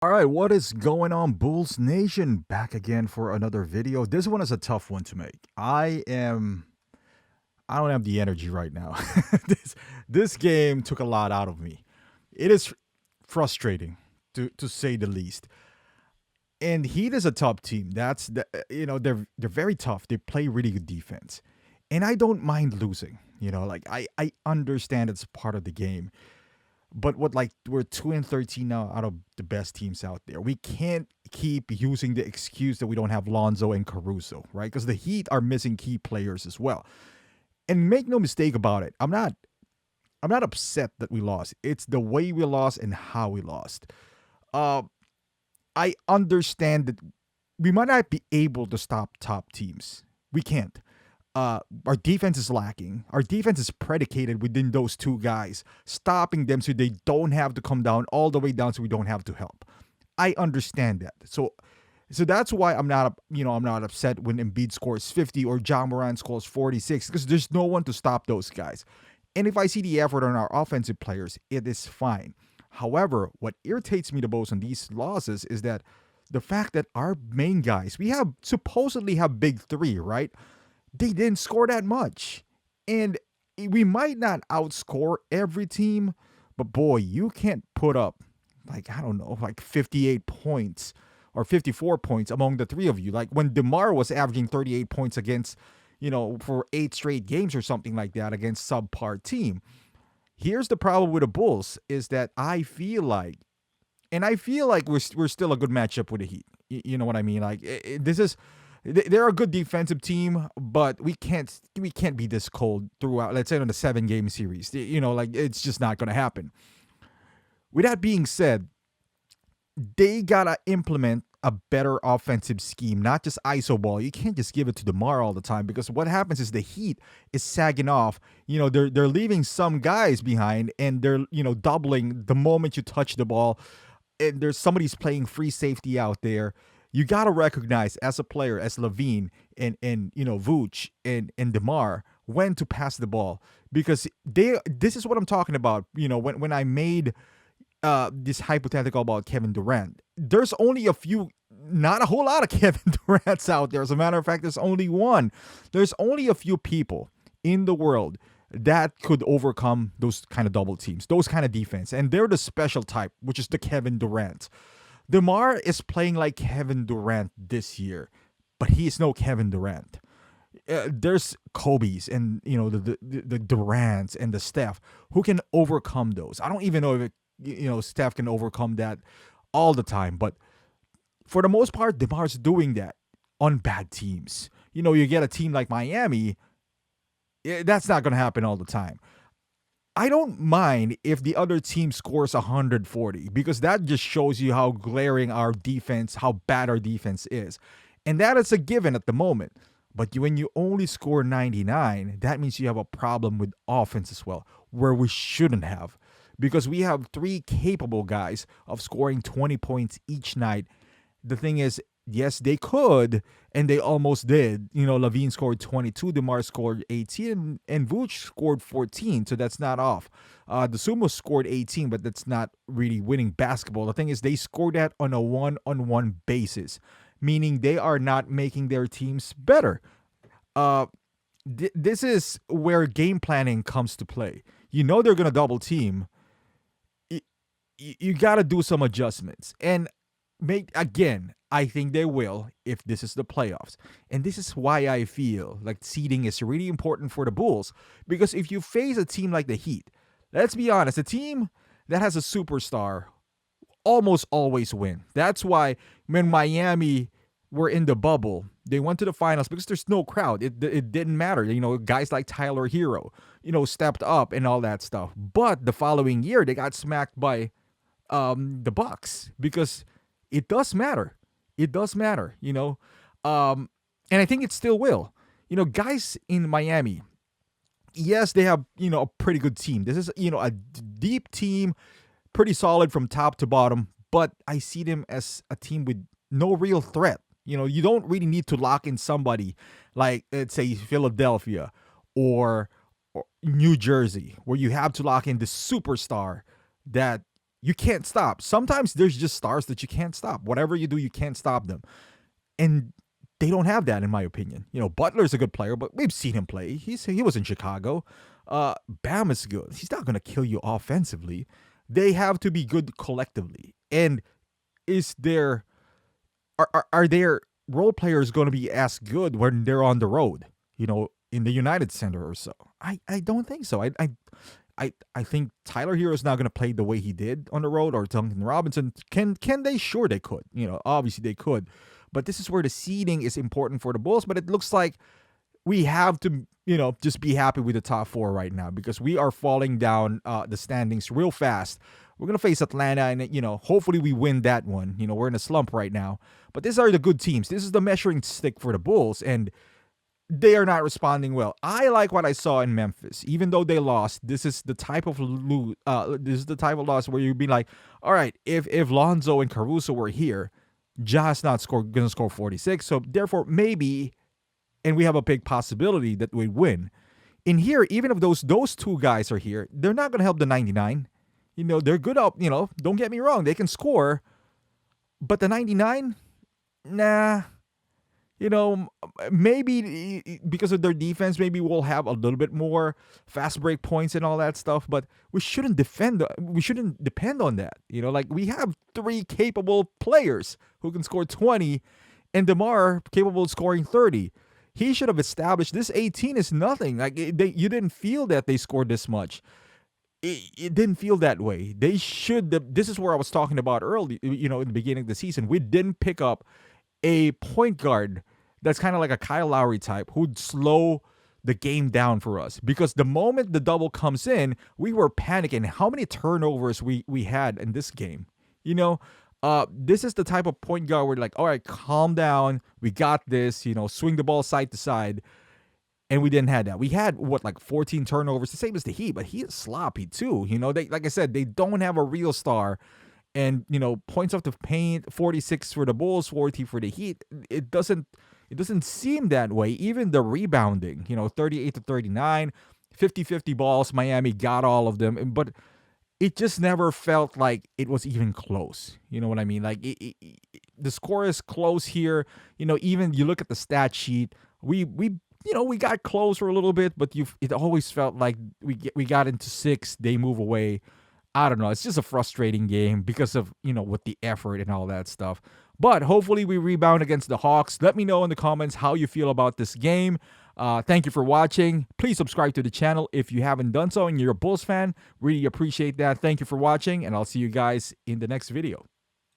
All right, what is going on, Bulls Nation? Back again for another video. This one is a tough one to make. I don't have the energy right now. this this game took a lot out of me. It is frustrating to say the least. And Heat is a top team. They're very tough. They play really good defense. And I don't mind losing. I understand it's part of the game. But we're 2-13 now out of the best teams out there. We can't keep using the excuse that we don't have Lonzo and Caruso, right? Because the Heat are missing key players as well. And make no mistake about it, I'm not upset that we lost. It's the way we lost and how we lost. Uh, I understand that we might not be able to stop top teams. We can't. Our defense is lacking. Our defense is predicated within those two guys, stopping them so they don't have to come down all the way down, so we don't have to help. I understand that. So that's why I'm not upset when Embiid scores 50 or John Moran scores 46 because there's no one to stop those guys. And if I see the effort on our offensive players, it is fine. However, what irritates me the most on these losses is that the fact that our main guys, we have supposedly have big three, right? They didn't score that much. And we might not outscore every team, but boy, you can't put up, I don't know, like 58 points or 54 points among the three of you. Like when DeMar was averaging 38 points against, for 8 straight games or something like that against subpar team. Here's the problem with the Bulls is that I feel like we're still a good matchup with the Heat. You know what I mean? Like this is they're a good defensive team, but we can't be this cold throughout. Let's say on a 7 game series, like it's just not going to happen. With that being said, they gotta implement a better offensive scheme, not just iso ball. You can't just give it to DeMar all the time because what happens is the Heat is sagging off. They're leaving some guys behind, and they're doubling the moment you touch the ball. And there's somebody's playing free safety out there. You gotta recognize as a player, as Levine and Vooch and DeMar, when to pass the ball because they. This is what I'm talking about. When I made this hypothetical about Kevin Durant. There's only a few, not a whole lot of Kevin Durants out there. As a matter of fact, there's only one. There's only a few people in the world that could overcome those kind of double teams, those kind of defense. And they're the special type, which is the Kevin Durant. DeMar is playing like Kevin Durant this year, but he is no Kevin Durant. There's Kobe's and the Durants and the Steph who can overcome those. I don't even know if Steph can overcome that all the time, but for the most part, DeMar's doing that on bad teams. You get a team like Miami, that's not going to happen all the time. I don't mind if the other team scores 140 because that just shows you how glaring our defense, how bad our defense is. And that is a given at the moment. But when you only score 99, that means you have a problem with offense as well, where we shouldn't have. Because we have three capable guys of scoring 20 points each night. The thing is, yes, they could, and they almost did. Levine scored 22, DeMar scored 18, and Vooch scored 14, so that's not off. The Sumo scored 18, but that's not really winning basketball. The thing is, they scored that on a one-on-one basis, meaning they are not making their teams better. This is where game planning comes to play. They're going to double team. You got to do some adjustments. And I think they will if this is the playoffs. And this is why I feel like seeding is really important for the Bulls. Because if you face a team like the Heat, let's be honest, a team that has a superstar almost always win. That's why when Miami were in the bubble, they went to the finals because there's no crowd. It didn't matter. Guys like Tyler Hero, stepped up and all that stuff. But the following year, they got smacked by the Bucks because it does matter. It does matter, and I think it still will. Guys in Miami, yes, they have a pretty good team. This is a deep team, pretty solid from top to bottom. But I see them as a team with no real threat. You don't really need to lock in somebody like, let's say, Philadelphia or New Jersey, where you have to lock in the superstar that you can't stop. Sometimes there's just stars that you can't stop. Whatever you do, you can't stop them. And they don't have that, in my opinion. Butler's a good player, but we've seen him play. He was in Chicago. Bam is good. He's not gonna kill you offensively. They have to be good collectively. And is there are their role players going to be as good when they're on the road? In the United Center or so. I don't think so. I think Tyler Hero is not going to play the way he did on the road, or Duncan Robinson. Can they? Sure, they could. Obviously they could. But this is where the seeding is important for the Bulls. But it looks like we have to, just be happy with the top four right now, because we are falling down the standings real fast. We're going to face Atlanta, and, hopefully we win that one. We're in a slump right now. But these are the good teams. This is the measuring stick for the Bulls, and they are not responding well. I like what I saw in Memphis. Even though they lost, this is the type of loss where you'd be like, all right, if Lonzo and Caruso were here, Ja's not going to score 46. So therefore, maybe, and we have a big possibility that we win. In here, even if those two guys are here, they're not going to help the 99. They're good up, don't get me wrong, they can score. But the 99, nah. Maybe because of their defense, maybe we'll have a little bit more fast break points and all that stuff. But we shouldn't depend on that. We have 3 capable players who can score 20, and DeMar capable of scoring 30. He should have established this 18 is nothing. You didn't feel that they scored this much. It didn't feel that way. They should. This is where I was talking about early. In the beginning of the season, we didn't pick up a point guard that's kind of like a Kyle Lowry type who'd slow the game down for us. Because the moment the double comes in, we were panicking. How many turnovers we had in this game? This is the type of point guard where like, all right, calm down. We got this. Swing the ball side to side. And we didn't have that. We had, 14 turnovers, the same as the Heat, but he is sloppy too. They, like I said, they don't have a real star. And, points off the paint, 46 for the Bulls, 40 for the Heat. It doesn't seem that way. Even the rebounding, 38 to 39, 50-50 balls. Miami got all of them. But it just never felt like it was even close. You know what I mean? Like, the score is close here. Even you look at the stat sheet, we got close for a little bit, but it always felt like we got into 6, they move away. I don't know. It's just a frustrating game because of, with the effort and all that stuff. But hopefully we rebound against the Hawks. Let me know in the comments how you feel about this game. Thank you for watching. Please subscribe to the channel if you haven't done so and you're a Bulls fan. Really appreciate that. Thank you for watching, and I'll see you guys in the next video.